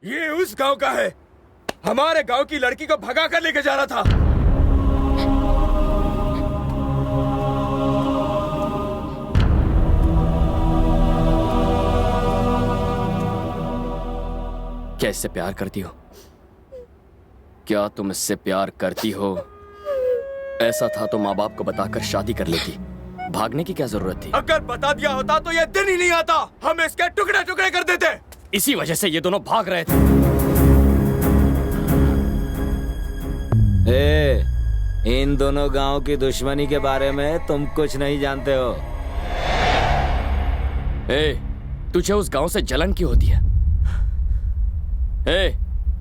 ये उस गांव का है। हमारे गांव की लड़की को भगा कर लेके जा रहा था। क्या इससे प्यार करती हो? क्या तुम इससे प्यार करती हो? ऐसा था तो माँ बाप को बताकर शादी कर लेती। भागने की क्या जरूरत थी? अगर बता दिया होता तो ये दिन ही नहीं आता। हम इसके टुकड़े टुकड़े कर देते। इसी वजह से ये दोनों भाग रहे थे। इन दोनों गांव की दुश्मनी के बारे में तुम कुछ नहीं जानते हो। तुझे उस गांव से जलन क्यों होती है?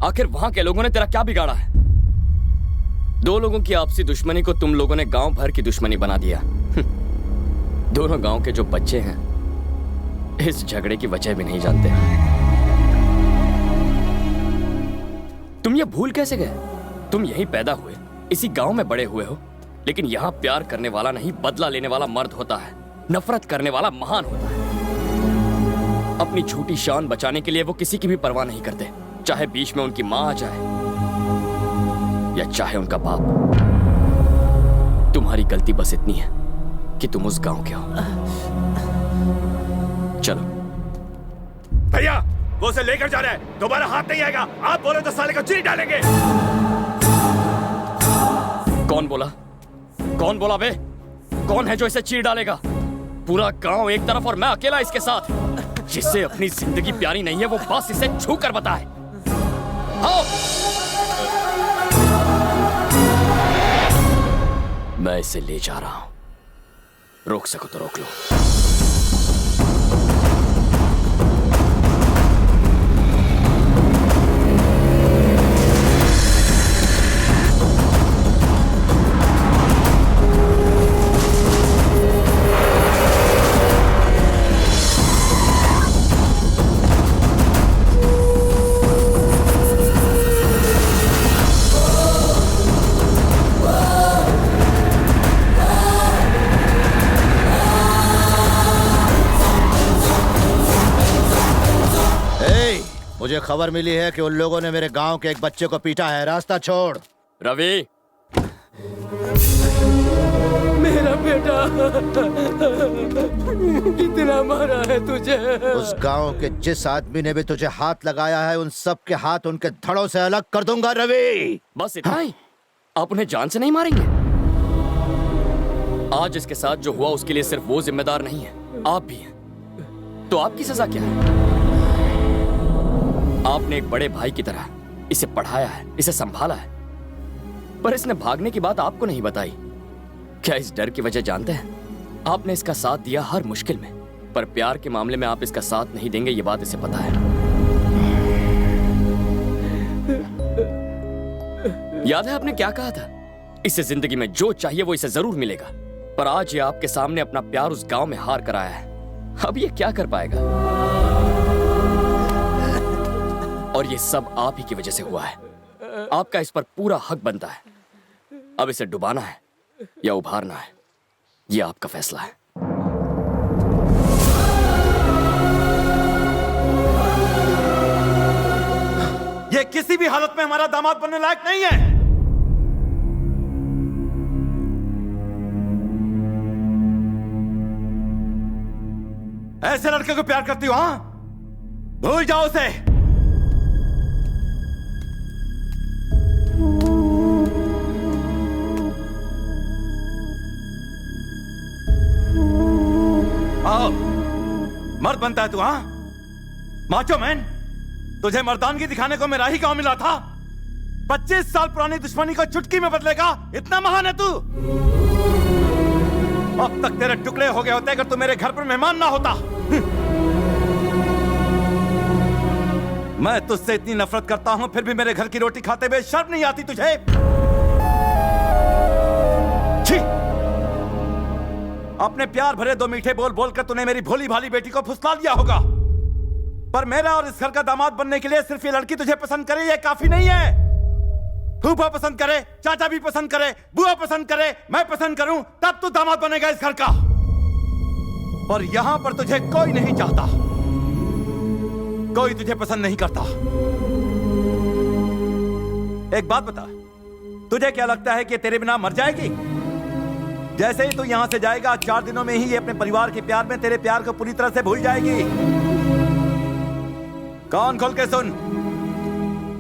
आखिर वहां के लोगों ने तेरा क्या बिगाड़ा है? दो लोगों की आपसी दुश्मनी को तुम लोगों ने गांव भर की दुश्मनी बना दिया। दोनों गांव के जो बच्चे हैं इस झगड़े की वजह भी नहीं जानते। तुम ये भूल कैसे गए? तुम यहीं पैदा हुए, इसी गांव में बड़े हुए हो, लेकिन यहां प्यार करने वाला नहीं, बदला लेने वाला मर्द होता है। नफरत करने वाला महान होता है। अपनी झूठी शान बचाने के लिए वो किसी की भी परवाह नहीं करते, चाहे बीच में उनकी मां आ जाए या चाहे उनका बाप। तुम्हारी गलती बस इतनी है कि तुम उस गांव के हो। चलो। भैया, वो उसे लेकर जा रहा है। दोबारा हाथ नहीं आएगा। आप बोले तो साले को चीर डालेंगे। कौन बोला? कौन बोला बे? कौन है जो इसे चीर डालेगा? पूरा गांव एक तरफ और मैं अकेला इसके साथ। जिससे अपनी जिंदगी प्यारी नहीं है वो बस इसे छू कर बताए। आओ। मैं इसे ले जा रहा हूं। रोक सको तो रोक लो। मुझे खबर मिली है कि उन लोगों ने मेरे गांव के एक बच्चे को पीटा है। रास्ता छोड़। रवि, मेरा बेटा कितना मारा है तुझे। उस गांव के जिस आदमी ने भी तुझे हाथ लगाया है उन सब के हाथ उनके धड़ों से अलग कर दूंगा रवि। बस इतना ही? आप उन्हें जान से नहीं मारेंगे? आज इसके साथ जो हुआ उसके लिए सिर्फ वो जिम्मेदार नहीं है, आप भी हैं। तो आपकी सजा क्या है? आपने एक बड़े भाई की तरह इसे पढ़ाया है, इसे संभाला है, पर इसने भागने की बात आपको नहीं बताई। क्या इस डर की वजह जानते हैं? आपने इसका साथ दिया हर मुश्किल में, पर प्यार के मामले में आप इसका साथ नहीं देंगे, ये बात इसे पता है। याद है आपने क्या कहा था? इसे जिंदगी में जो चाहिए वो इसे जरूर मिलेगा। पर आज ये आपके सामने अपना प्यार उस गांव में हार कर आया है। अब ये क्या कर पाएगा? और ये सब आप ही की वजह से हुआ है। आपका इस पर पूरा हक बनता है। अब इसे डुबाना है या उभारना है, यह आपका फैसला है। ये किसी भी हालत में हमारा दामाद बनने लायक नहीं है। ऐसे लड़के को प्यार करती हो? हाँ, भूल जाओ उसे। आओ, मर्द बनता है तू? हाँ, माचो मैन। तुझे मर्दानगी दिखाने को मेरा ही गांव मिला था। 25 साल पुरानी दुश्मनी को चुटकी में बदलेगा, इतना महान है तू? अब तक तेरे टुकड़े हो गए होते अगर तू मेरे घर पर मेहमान ना होता। मैं तुझसे इतनी नफरत करता हूं, फिर भी मेरे घर की रोटी खाते हुए शर्म नहीं आती तुझे? छी! अपने प्यार भरे दो मीठे बोल बोलकर तूने मेरी भोली भाली बेटी को फुसला दिया होगा, पर मेरा और इस घर का दामाद बनने के लिए सिर्फ ये लड़की तुझे पसंद करे ये काफी नहीं है। फूफा पसंद करे, चाचा भी पसंद करे, बुआ पसंद करे, मैं पसंद करूं, तब तू दामाद बनेगा इस घर का। पर यहां पर तुझे कोई नहीं चाहता, कोई तुझे पसंद नहीं करता। एक बात बता, तुझे क्या लगता है कि तेरे बिना मर जाएगी? जैसे ही तू यहां से जाएगा 4 दिनों में ही ये अपने परिवार के प्यार में तेरे प्यार को पूरी तरह से भूल जाएगी। कान खोल के सुन,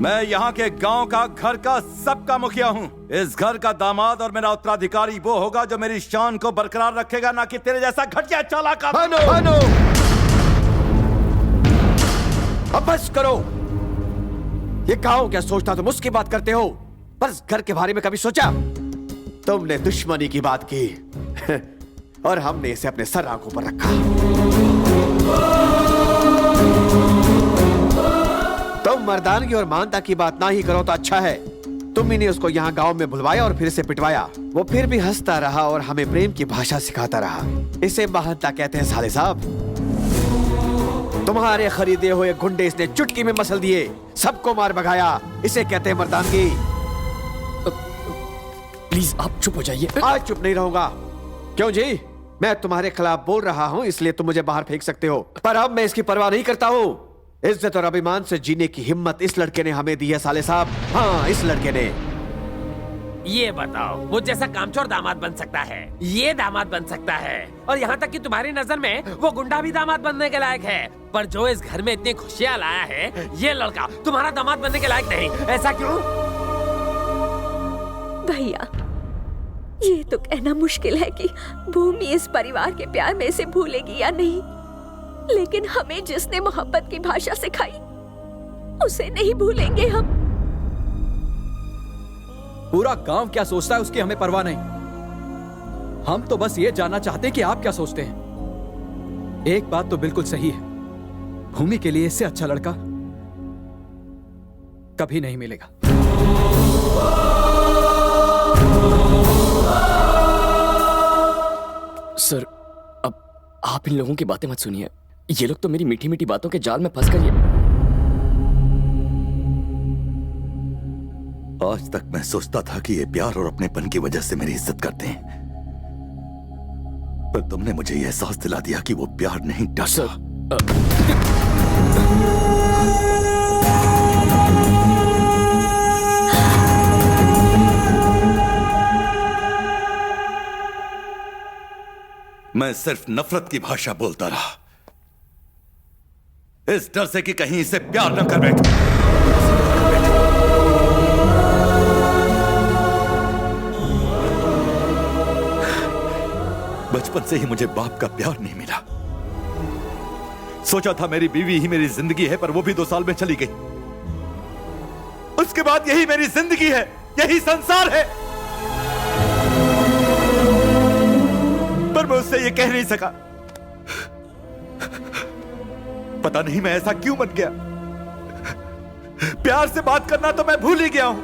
मैं यहाँ के गांव का, घर का, सबका मुखिया हूँ। इस घर का दामाद और मेरा उत्तराधिकारी वो होगा जो मेरी शान को बरकरार रखेगा, ना कि तेरे जैसा घटिया चालाक। भानु, अब बस करो। ये गांव क्या सोचता, तुम उसकी बात करते हो, पर इस घर के बारे में कभी सोचा? तुमने दुश्मनी की बात की और हमने इसे अपने सर आंखों पर रखा। तुम मर्दानगी और मानता की बात ना ही करो तो अच्छा है। तुम ही ने उसको यहाँ गांव में बुलवाया और फिर से पिटवाया। वो फिर भी हंसता रहा और हमें प्रेम की भाषा सिखाता रहा। इसे महानता कहते हैं साले साहब। तुम्हारे खरीदे हुए गुंडे इसने चुटकी में मसल दिए, सबको मार भगाया। इसे कहते हैं मर्दानगी। प्लीज आप चुप हो जाइए। आज चुप नहीं रहूंगा। क्यों जी? मैं तुम्हारे खिलाफ बोल रहा हूं इसलिए तुम मुझे बाहर फेंक सकते हो, पर अब मैं इसकी परवाह नहीं करता हूं। इज्जत और अभिमान से जीने की हिम्मत इस लड़के ने हमें दी है साले साहब। हाँ, इस लड़के ने। ये बताओ, वो जैसा कामचोर दामाद बन सकता है, ये दामाद बन सकता है, और यहाँ तक कि तुम्हारी नजर में वो गुंडा भी दामाद बनने के लायक है, पर जो इस घर में इतनी खुशियाँ लाया है, ये लड़का तुम्हारा दामाद बनने के लायक नहीं। ऐसा क्यों? भैया, ये तो कहना मुश्किल है कि भूमि इस परिवार के प्यार में इसे भूलेगी या नहीं, लेकिन हमें जिसने मोहब्बत की भाषा सिखाई उसे नहीं भूलेंगे हम। पूरा गांव क्या सोचता है उसकी हमें परवाह नहीं। हम तो बस ये जानना चाहते हैं कि आप क्या सोचते हैं। एक बात तो बिल्कुल सही है, भूमि के लिए इससे अच्छा लड़का कभी नहीं मिलेगा। सर, अब आप इन लोगों की बातें मत सुनिए। ये लोग तो मेरी मीठी मीठी बातों के जाल में फंस कर आज तक मैं सोचता था कि ये प्यार और अपनेपन की वजह से मेरी इज्जत करते हैं, पर तुमने मुझे यह एहसास दिला दिया कि वो प्यार नहीं डर। सर, मैं सिर्फ नफरत की भाषा बोलता रहा, इस डर से कि कहीं इसे प्यार न कर बैठे। बचपन से ही मुझे बाप का प्यार नहीं मिला। सोचा था मेरी बीवी ही मेरी जिंदगी है, पर वो भी 2 साल में चली गई। उसके बाद यही मेरी जिंदगी है, यही संसार है, पर मैं उससे ये कह नहीं सका। पता नहीं मैं ऐसा क्यों बन गया। प्यार से बात करना तो मैं भूल ही गया हूं।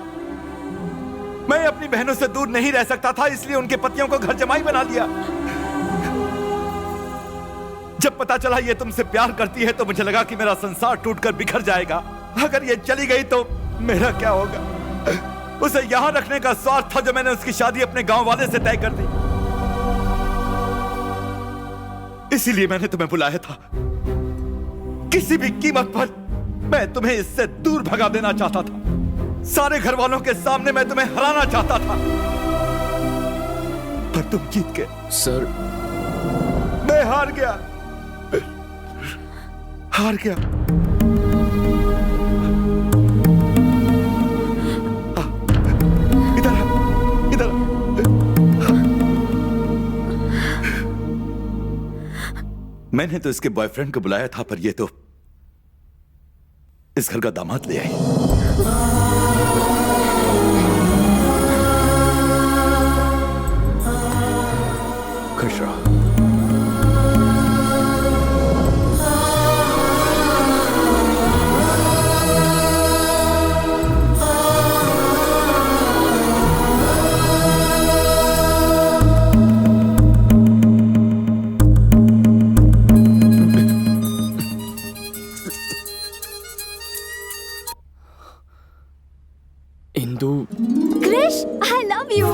मैं अपनी बहनों से दूर नहीं रह सकता था, इसलिए उनके पतियों को घर जमाई बना लिया। जब पता चला ये तुमसे प्यार करती है तो मुझे लगा कि मेरा संसार टूटकर बिखर जाएगा। अगर ये चली गई तो मेरा क्या होगा। उसे यहां रखने का स्वार्थ था जो मैंने उसकी शादी अपने गांव वाले से तय कर दी। इसीलिए मैंने तुम्हें बुलाया था। किसी भी कीमत पर मैं तुम्हें इससे दूर भगा देना चाहता था। सारे घर वालों के सामने मैं तुम्हें हराना चाहता था, पर तुम जीत गए। सर, मैं हार गया, हार गया। इधर इधर। मैंने तो इसके बॉयफ्रेंड को बुलाया था, पर ये तो इस घर का दामाद ले आई। खुश रहो। Indu, Krish, I love you.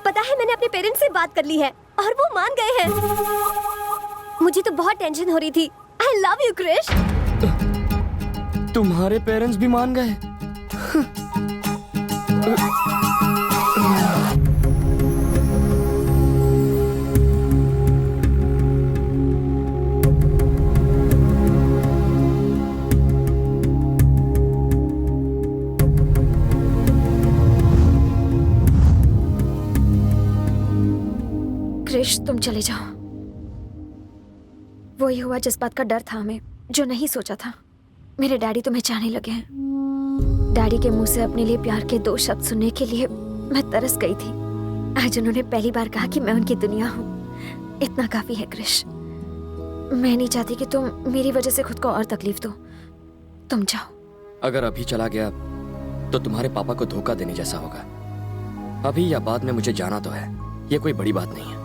पता है मैंने अपने पेरेंट्स से बात कर ली है और वो मान गए हैं। मुझे तो बहुत टेंशन हो रही थी। I love you Krish. तुम्हारे पेरेंट्स भी मान गए? क्रिश, तुम चले जाओ। वही हुआ जिस बात का डर था हमें, जो नहीं सोचा था। मेरे डैडी तुम्हें चाहने लगे हैं। डैडी के मुंह से अपने लिए प्यार के 2 शब्द सुनने के लिए मैं तरस गई थी। आज उन्होंने पहली बार कहा कि मैं उनकी दुनिया हूँ। इतना काफी है क्रिश। मैं नहीं चाहती कि तुम मेरी वजह से खुद को और तकलीफ दो। तुम जाओ। अगर अभी चला गया तो तुम्हारे पापा को धोखा देने जैसा होगा। अभी या बाद में मुझे जाना तो है, ये कोई बड़ी बात नहीं है।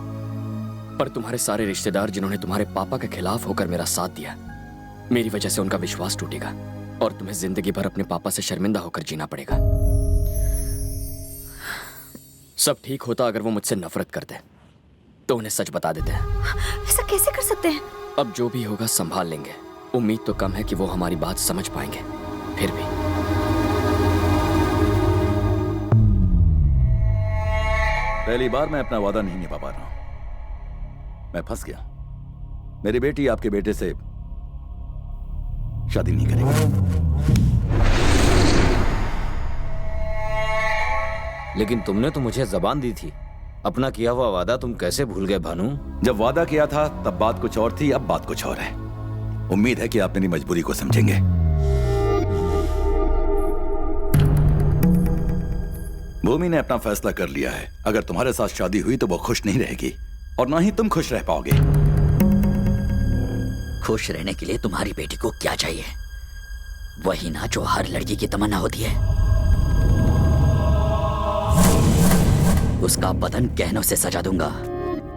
पर तुम्हारे सारे रिश्तेदार जिन्होंने तुम्हारे पापा के खिलाफ होकर मेरा साथ दिया, मेरी वजह से उनका विश्वास टूटेगा और तुम्हें जिंदगी भर अपने पापा से शर्मिंदा होकर जीना पड़ेगा। सब ठीक होता अगर वो मुझसे नफरत करते तो उन्हें सच बता देते हैं। ऐसा कैसे कर सकते हैं? अब जो भी होगा संभाल लेंगे। उम्मीद तो कम है कि वो हमारी बात समझ पाएंगे, फिर भी। पहली बार मैं अपना वादा नहीं निभा पा रहा हूं। मैं फंस गया। मेरी बेटी आपके बेटे से शादी नहीं करेगी। लेकिन तुमने तो मुझे जबान दी थी। अपना किया हुआ वादा तुम कैसे भूल गए भानु? जब वादा किया था तब बात कुछ और थी, अब बात कुछ और है। उम्मीद है कि आप मेरी मजबूरी को समझेंगे। भूमि ने अपना फैसला कर लिया है। अगर तुम्हारे साथ शादी हुई तो वो खुश नहीं रहेगी और ना ही तुम खुश रह पाओगे। खुश रहने के लिए तुम्हारी बेटी को क्या चाहिए? वही ना जो हर लड़की की तमन्ना होती है। उसका बदन गहनों से सजा दूंगा।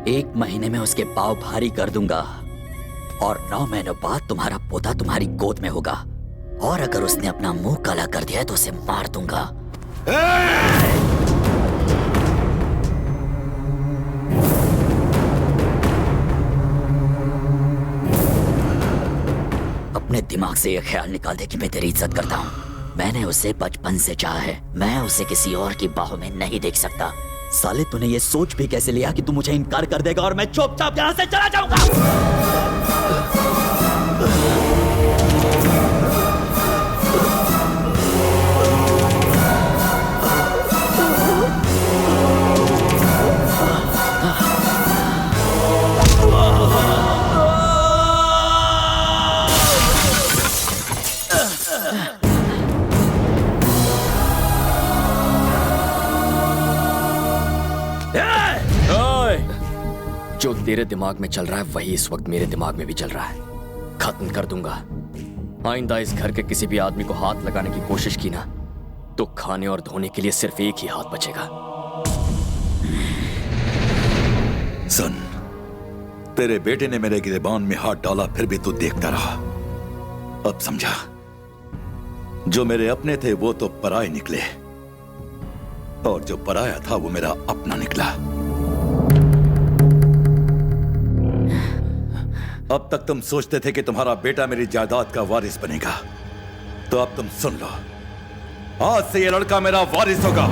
1 महीने में उसके पाँव भारी कर दूंगा और 9 महीनों बाद तुम्हारा पोता तुम्हारी गोद में होगा। और अगर उसने अपना मुंह काला कर दिया तो उसे मार दूंगा। अपने दिमाग से यह ख्याल निकाल दे कि मैं तेरी इज्जत करता हूँ। मैंने उसे बचपन से चाहा है। मैं उसे किसी और की बाहों में नहीं देख सकता। साले, तूने ये सोच भी कैसे लिया कि तू मुझे इनकार कर देगा और मैं चुपचाप यहाँ से चला जाऊंगा? जो तेरे दिमाग में चल रहा है वही इस वक्त मेरे दिमाग में भी चल रहा है। खत्म कर दूंगा। आइंदा इस घर के किसी भी आदमी को हाथ लगाने की कोशिश की ना तो खाने और धोने के लिए सिर्फ एक ही हाथ बचेगा। सुन, तेरे बेटे ने मेरे गिरेबान में हाथ डाला, फिर भी तू देखता रहा। अब समझा, जो मेरे अपने थे वो तो पराये निकले और जो पराया था वो मेरा अपना निकला। अब तक तुम सोचते थे कि तुम्हारा बेटा मेरी जायदाद का वारिस बनेगा, तो अब तुम सुन लो, आज से ये लड़का मेरा वारिस होगा।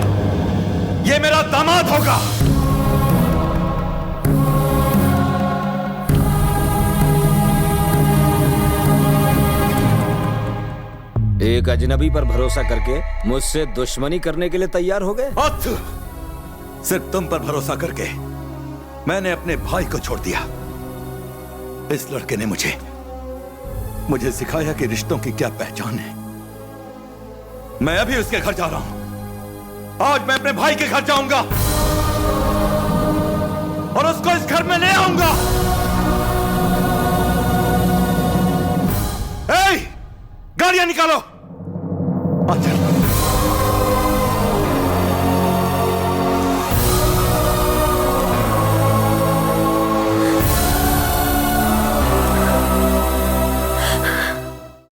ये मेरा दामाद होगा। एक अजनबी पर भरोसा करके मुझसे दुश्मनी करने के लिए तैयार हो गए? सिर्फ तुम पर भरोसा करके मैंने अपने भाई को छोड़ दिया। इस लड़के ने मुझे सिखाया कि रिश्तों की क्या पहचान है। मैं अभी उसके घर जा रहा हूं। आज मैं अपने भाई के घर जाऊंगा और उसको इस घर में ले आऊंगा। गाड़ियां निकालो।